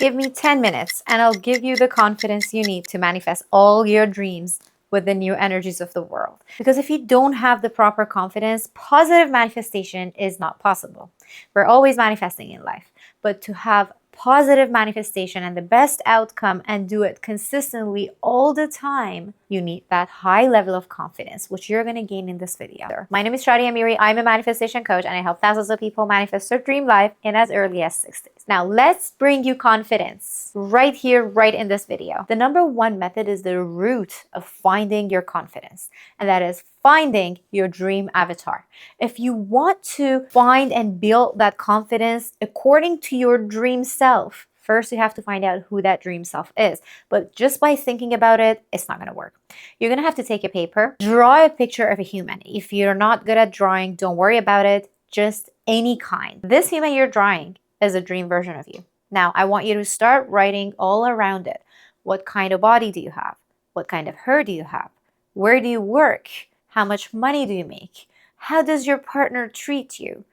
Give me 10 minutes and I'll give you the confidence you need to manifest all your dreams with the new energies of the world. Because if you don't have the proper confidence, positive manifestation is not possible. We're always manifesting in life, but to have positive manifestation and the best outcome and do it consistently all the time, you need that high level of confidence, which you're going to gain in this video. My name is Shadi Amiri. I'm a manifestation coach and I help thousands of people manifest their dream life in as early as 6 days. Now let's bring you confidence right here, right in this video. The number one method is the root of finding your confidence, and that is finding your dream avatar. If you want to find and build that confidence according to your dream self, first you have to find out who that dream self is. But just by thinking about it, it's not going to work. You're going to have to take a paper, draw a picture of a human. If you're not good at drawing, don't worry about it. Just any kind. This human you're drawing is a dream version of you. Now, I want you to start writing all around it. What kind of body do you have? What kind of hair do you have? Where do you work? How much money do you make? How does your partner treat you?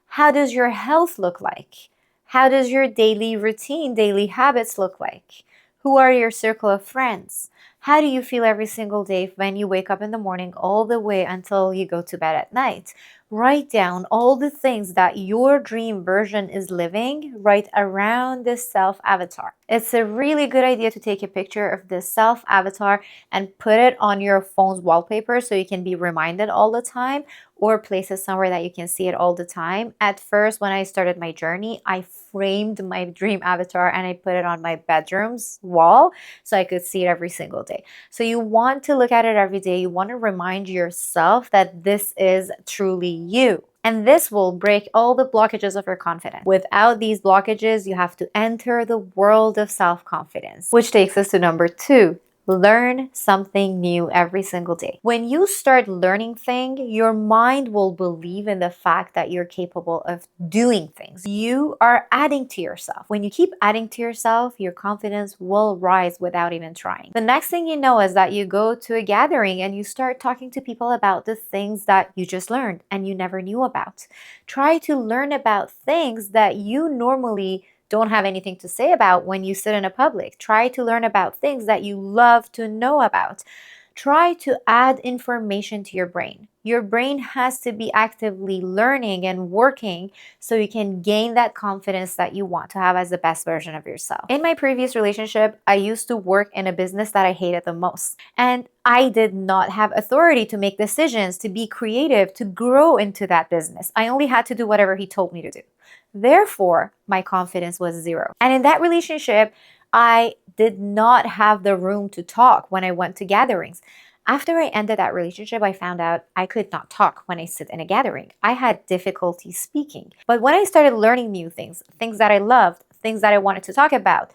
How does your health look like? How does your daily routine, daily habits look like? Who are your circle of friends? How do you feel every single day when you wake up in the morning all the way until you go to bed at night? Write down all the things that your dream version is living right around this self-avatar. It's a really good idea to take a picture of this self-avatar and put it on your phone's wallpaper so you can be reminded all the time, or place it somewhere that you can see it all the time. At first, when I started my journey, I framed my dream avatar and I put it on my bedroom's wall so I could see it every single day. So you want to look at it every day. You want to remind yourself that this is truly you. And this will break all the blockages of your confidence. Without these blockages, you have to enter the world of self-confidence, which takes us to number 2. Learn something new every single day. When you start learning things, your mind will believe in the fact that you're capable of doing things. You are adding to yourself. When you keep adding to yourself, your confidence will rise without even trying. The next thing you know is that you go to a gathering and you start talking to people about the things that you just learned and you never knew about. Try to learn about things that you normally don't have anything to say about when you sit in a public. Try to learn about things that you love to know about. Try to add information to your brain. Your brain has to be actively learning and working so you can gain that confidence that you want to have as the best version of yourself. In my previous relationship, I used to work in a business that I hated the most. And I did not have authority to make decisions, to be creative, to grow into that business. I only had to do whatever he told me to do. Therefore, my confidence was 0. And in that relationship, I did not have the room to talk when I went to gatherings. After I ended that relationship, I found out I could not talk when I sit in a gathering. I had difficulty speaking. But when I started learning new things, things that I loved, things that I wanted to talk about,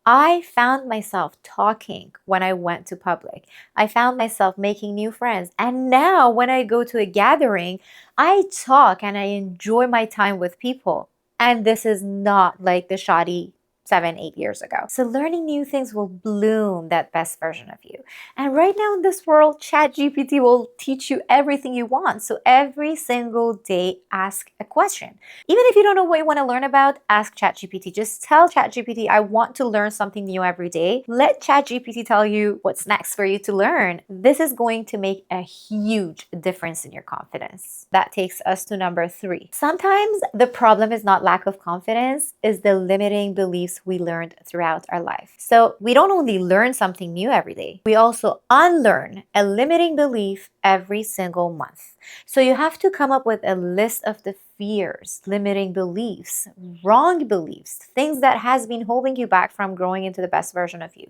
I found myself talking when I went to public. I found myself making new friends. And now when I go to a gathering, I talk and I enjoy my time with people. And this is not like the Shadi 7-8 years ago. So learning new things will bloom that best version of you. And right now in this world, ChatGPT will teach you everything you want. So every single day, ask a question. Even if you don't know what you want to learn about, ask ChatGPT. Just tell ChatGPT, I want to learn something new every day. Let ChatGPT tell you what's next for you to learn. This is going to make a huge difference in your confidence. That takes us to number 3. Sometimes the problem is not lack of confidence, is the limiting beliefs we learned throughout our life. So we don't only learn something new every day, we also unlearn a limiting belief every single month. So you have to come up with a list of the fears, limiting beliefs, wrong beliefs, things that has been holding you back from growing into the best version of you.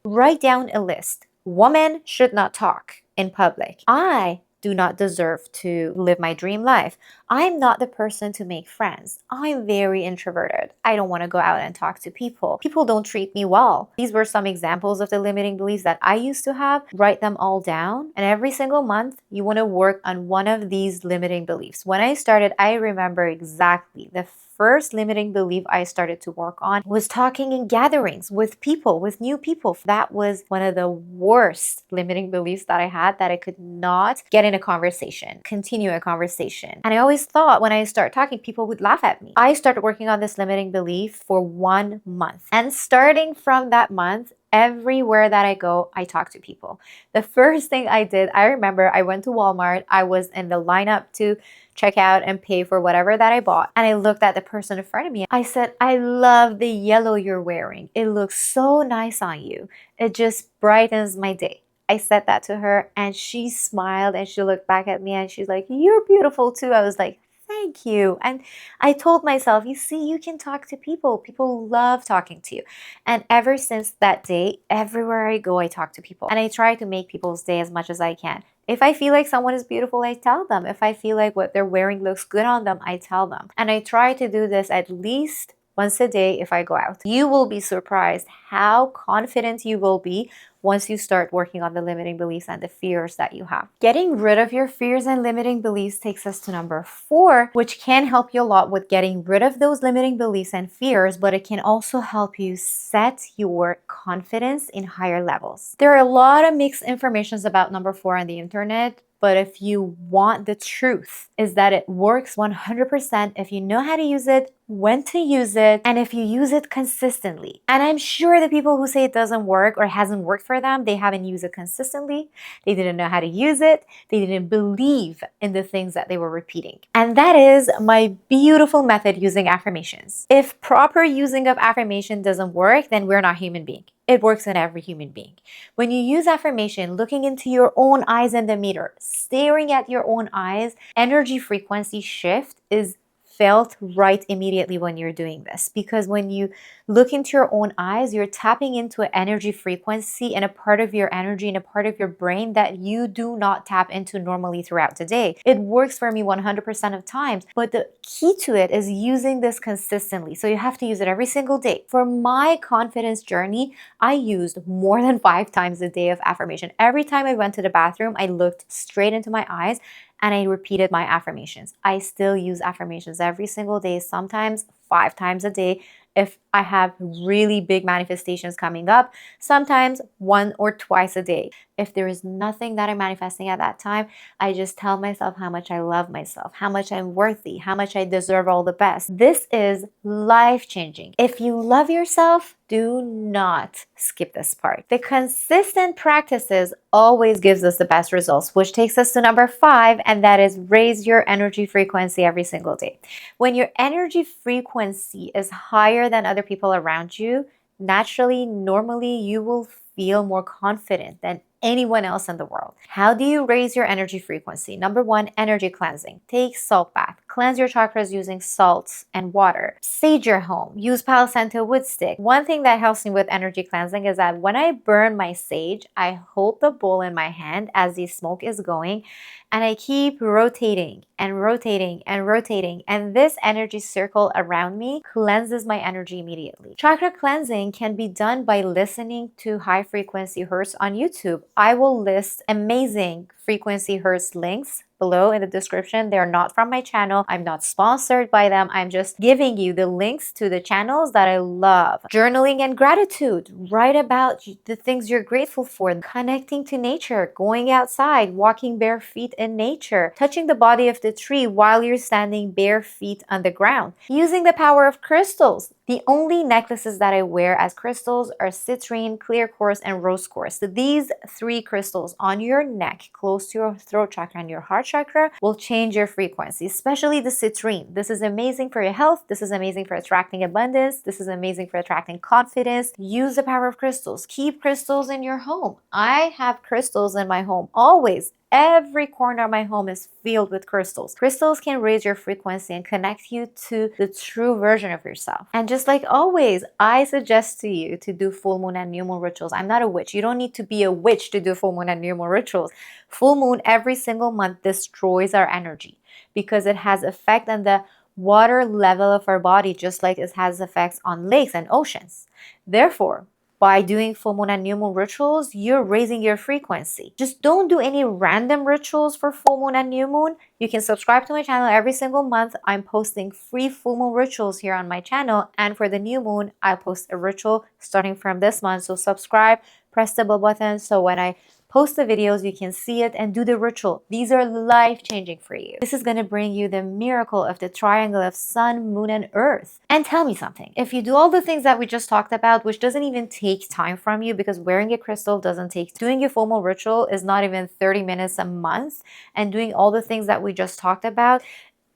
Write down a list. Women should not talk in public. I do not deserve to live my dream life. I'm not the person to make friends. I'm very introverted. I don't want to go out and talk to people. People don't treat me well. These were some examples of the limiting beliefs that I used to have. Write them all down. And every single month, you want to work on one of these limiting beliefs. When I started, I remember exactly the first limiting belief I started to work on was talking in gatherings with people, with new people. That was one of the worst limiting beliefs that I had, that I could not get in a conversation, continue a conversation. And I always thought when I start talking, people would laugh at me. I started working on this limiting belief for 1 month. And starting from that month, everywhere that I go, I talk to people. The first thing I did, I remember I went to Walmart. I was in the lineup to check out and pay for whatever that I bought. And I looked at the person in front of me. I said, I love the yellow you're wearing. It looks so nice on you. It just brightens my day. I said that to her and she smiled and she looked back at me and she's like, you're beautiful too. I was like, thank you. And I told myself, you see, you can talk to people. People love talking to you. And ever since that day, everywhere I go, I talk to people. And I try to make people's day as much as I can. If I feel like someone is beautiful, I tell them. If I feel like what they're wearing looks good on them, I tell them. And I try to do this at least once a day if I go out. You will be surprised how confident you will be once you start working on the limiting beliefs and the fears that you have. Getting rid of your fears and limiting beliefs takes us to number 4, which can help you a lot with getting rid of those limiting beliefs and fears, but it can also help you set your confidence in higher levels. There are a lot of mixed informations about number 4 on the internet, but if you want the truth, is that it works 100% if you know how to use it, when to use it, and if you use it consistently. And I'm sure the people who say it doesn't work or hasn't worked for them, they haven't used it consistently, they didn't know how to use it, they didn't believe in the things that they were repeating. And that is my beautiful method using affirmations. If proper using of affirmation doesn't work, then we're not human beings. It works in every human being. When you use affirmation, looking into your own eyes in the mirror, staring at your own eyes, energy frequency shift is felt right immediately when you're doing this. Because when you look into your own eyes, you're tapping into an energy frequency and a part of your energy and a part of your brain that you do not tap into normally throughout the day. It works for me 100% of times, but the key to it is using this consistently. So you have to use it every single day. For my confidence journey, I used more than 5 times a day of affirmation. Every time I went to the bathroom, I looked straight into my eyes and I repeated my affirmations. I still use affirmations every single day, sometimes 5 times a day if I have really big manifestations coming up, sometimes 1 or twice a day. If there is nothing that I'm manifesting at that time, I just tell myself how much I love myself, how much I'm worthy, how much I deserve all the best. This is life-changing. If you love yourself, do not skip this part. The consistent practices always gives us the best results, which takes us to number 5, and that is raise your energy frequency every single day. When your energy frequency is higher than other people around you, naturally, normally, you will feel more confident than anyone else in the world. How do you raise your energy frequency? Number 1, energy cleansing. Take salt bath. Cleanse your chakras using salts and water. Sage your home. Use Palo Santo wood stick. One thing that helps me with energy cleansing is that when I burn my sage, I hold the bowl in my hand as the smoke is going, and I keep rotating and rotating and rotating. And this energy circle around me cleanses my energy immediately. Chakra cleansing can be done by listening to high frequency hertz on YouTube. I will list amazing frequency hertz links below in the description. They're not from my channel. I'm not sponsored by them. I'm just giving you the links to the channels that I love. Journaling and gratitude. Write about the things you're grateful for. Connecting to nature. Going outside. Walking bare feet in nature. Touching the body of the tree while you're standing bare feet on the ground. Using the power of crystals. The only necklaces that I wear as crystals are citrine, clear quartz, and rose quartz. So these 3 crystals on your neck, close to your throat chakra and your heart chakra, will change your frequency, especially the citrine. This is amazing for your health. This is amazing for attracting abundance. This is amazing for attracting confidence. Use the power of crystals. Keep crystals in your home. I have crystals in my home always. Every corner of my home is filled with crystals. Crystals can raise your frequency and connect you to the true version of yourself. And just like always, I suggest to you to do full moon and new moon rituals. I'm not a witch. You don't need to be a witch to do full moon and new moon rituals. Full moon every single month destroys our energy because it has effect on the water level of our body, just like it has effects on lakes and oceans. Therefore, by doing full moon and new moon rituals, you're raising your frequency. Just don't do any random rituals for full moon and new moon. You can subscribe to my channel every single month. I'm posting free full moon rituals here on my channel. And for the new moon, I post a ritual starting from this month. So subscribe, press the bell button so when I post the videos, you can see it and do the ritual. These are life-changing for you. This is going to bring you the miracle of the triangle of sun, moon, and earth. And tell me something. If you do all the things that we just talked about, which doesn't even take time from you because wearing a crystal doesn't take, doing a full moon ritual is not even 30 minutes a month, and doing all the things that we just talked about,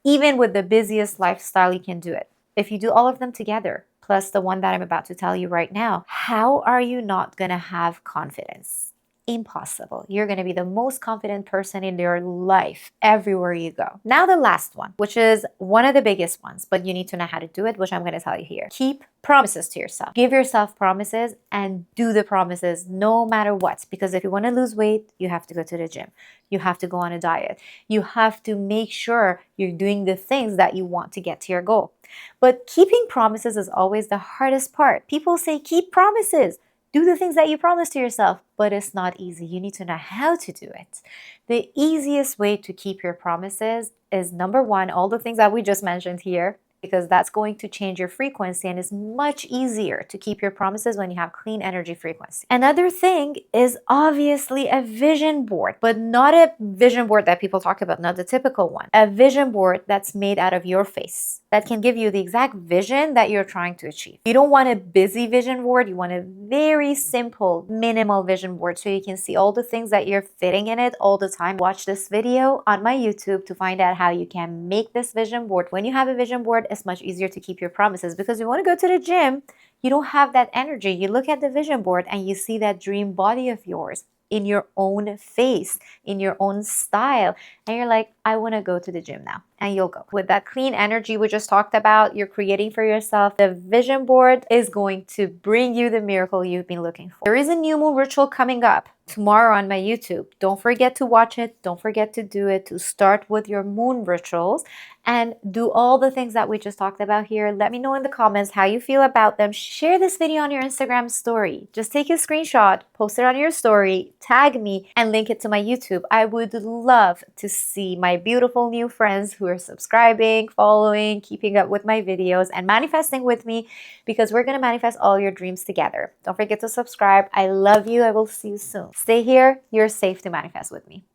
even with the busiest lifestyle, you can do it. If you do all of them together, plus the one that I'm about to tell you right now, how are you not going to have confidence? Impossible. You're going to be the most confident person in your life everywhere you go. Now the last one, which is one of the biggest ones, but you need to know how to do it, which I'm going to tell you here. Keep promises to yourself. Give yourself promises and do the promises no matter what. Because if you want to lose weight, you have to go to the gym. You have to go on a diet. You have to make sure you're doing the things that you want to get to your goal. But keeping promises is always the hardest part. People say keep promises. Do the things that you promise to yourself, but it's not easy. You need to know how to do it. The easiest way to keep your promises is number one, all the things that we just mentioned here, because that's going to change your frequency and it's much easier to keep your promises when you have clean energy frequency. Another thing is obviously a vision board, but not a vision board that people talk about, not the typical one. A vision board that's made out of your face that can give you the exact vision that you're trying to achieve. You don't want a busy vision board. You want a very simple, minimal vision board so you can see all the things that you're fitting in it all the time. Watch this video on my YouTube to find out how you can make this vision board. When you have a vision board, it's much easier to keep your promises because you want to go to the gym, you don't have that energy. You look at the vision board and you see that dream body of yours in your own face, in your own style. And you're like, I want to go to the gym now. And you'll go. With that clean energy we just talked about, you're creating for yourself. The vision board is going to bring you the miracle you've been looking for. There is a new moon ritual coming up tomorrow on my YouTube. Don't forget to watch it. Don't forget to do it, to start with your moon rituals and do all the things that we just talked about here. Let me know in the comments how you feel about them. Share this video on your Instagram story. Just take a screenshot, post it on your story, tag me, and link it to my YouTube. I would love to see my beautiful new friends who are subscribing, following, keeping up with my videos, and manifesting with me because we're going to manifest all your dreams together. Don't forget to subscribe. I love you. I will see you soon. Stay here. You're safe to manifest with me.